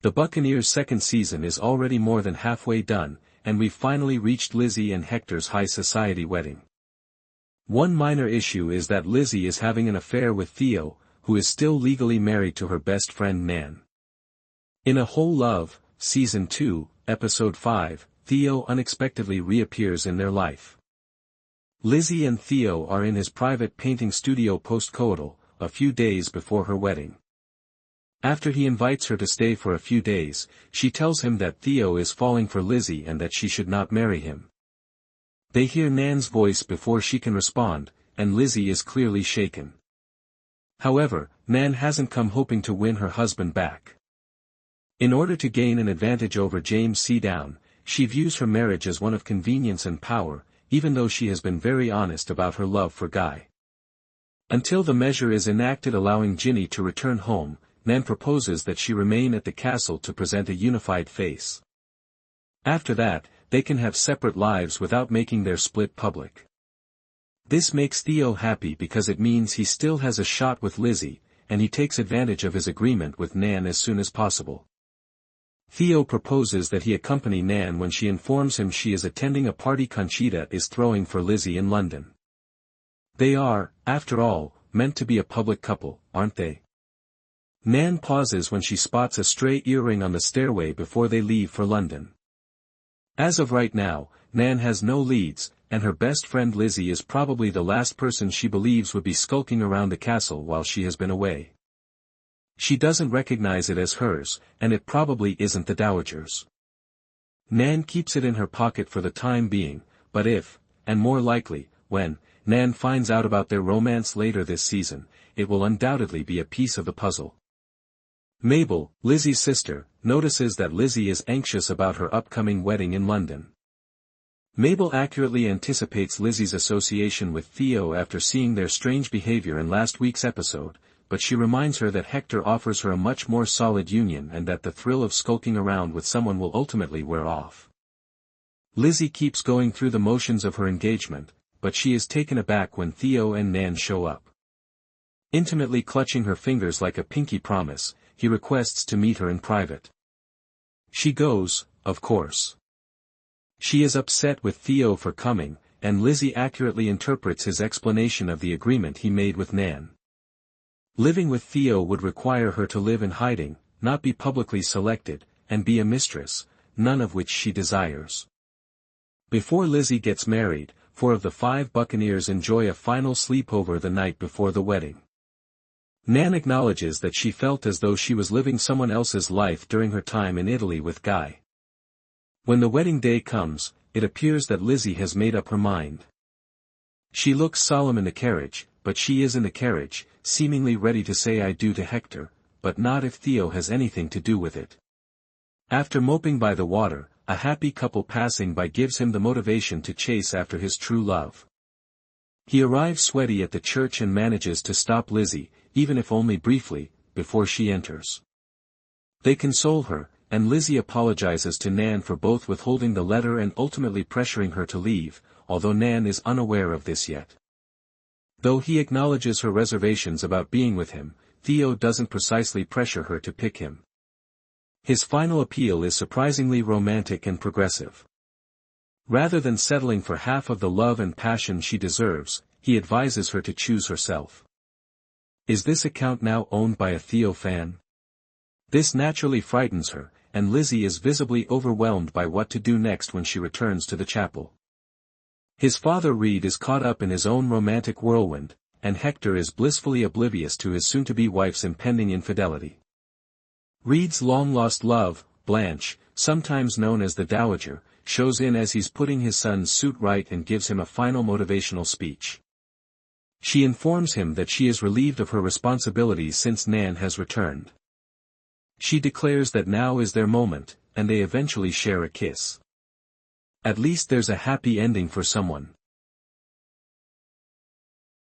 The Buccaneers' second season is already more than halfway done, and we've finally reached Lizzy and Hector's high society wedding. One minor issue is that Lizzy is having an affair with Theo, who is still legally married to her best friend Nan. In A Whole Love, Season 2, Episode 5, Theo unexpectedly reappears in their life. Lizzy and Theo are in his private painting studio post-coital, a few days before her wedding. After he invites her to stay for a few days, she tells him that Theo is falling for Lizzy and that she should not marry him. They hear Nan's voice before she can respond, and Lizzy is clearly shaken. However, Nan hasn't come hoping to win her husband back. In order to gain an advantage over James C. Down, she views her marriage as one of convenience and power, even though she has been very honest about her love for Guy. Until the measure is enacted allowing Ginny to return home, Nan proposes that she remain at the castle to present a unified face. After that, they can have separate lives without making their split public. This makes Theo happy because it means he still has a shot with Lizzy, and he takes advantage of his agreement with Nan as soon as possible. Theo proposes that he accompany Nan when she informs him she is attending a party Conchita is throwing for Lizzy in London. They are, after all, meant to be a public couple, aren't they? Nan pauses when she spots a stray earring on the stairway before they leave for London. As of right now, Nan has no leads, and her best friend Lizzy is probably the last person she believes would be skulking around the castle while she has been away. She doesn't recognize it as hers, and it probably isn't the dowager's. Nan keeps it in her pocket for the time being, but if, and more likely, when, Nan finds out about their romance later this season, it will undoubtedly be a piece of the puzzle. Mabel, Lizzy's sister, notices that Lizzy is anxious about her upcoming wedding in London. Mabel accurately anticipates Lizzy's association with Theo after seeing their strange behavior in last week's episode, but she reminds her that Hector offers her a much more solid union and that the thrill of skulking around with someone will ultimately wear off. Lizzy keeps going through the motions of her engagement, but she is taken aback when Theo and Nan show up. Intimately clutching her fingers like a pinky promise, he requests to meet her in private. She goes, of course. She is upset with Theo for coming, and Lizzy accurately interprets his explanation of the agreement he made with Nan. Living with Theo would require her to live in hiding, not be publicly selected, and be a mistress, none of which she desires. Before Lizzy gets married, 4 of the 5 Buccaneers enjoy a final sleepover the night before the wedding. Nan acknowledges that she felt as though she was living someone else's life during her time in Italy with Guy. When the wedding day comes, it appears that Lizzy has made up her mind. She looks solemn in the carriage, but she is in the carriage, seemingly ready to say I do to Hector, but not if Theo has anything to do with it. After moping by the water, a happy couple passing by gives him the motivation to chase after his true love. He arrives sweaty at the church and manages to stop Lizzy, even if only briefly, before she enters. They console her, and Lizzy apologizes to Nan for both withholding the letter and ultimately pressuring her to leave, although Nan is unaware of this yet. Though he acknowledges her reservations about being with him, Theo doesn't precisely pressure her to pick him. His final appeal is surprisingly romantic and progressive. Rather than settling for half of the love and passion she deserves, he advises her to choose herself. Is this account now owned by a Theo fan? This naturally frightens her, and Lizzy is visibly overwhelmed by what to do next when she returns to the chapel. His father Reed is caught up in his own romantic whirlwind, and Hector is blissfully oblivious to his soon-to-be wife's impending infidelity. Reed's long-lost love, Blanche, sometimes known as the Dowager, shows in as he's putting his son's suit right and gives him a final motivational speech. She informs him that she is relieved of her responsibilities since Nan has returned. She declares that now is their moment, and they eventually share a kiss. At least there's a happy ending for someone.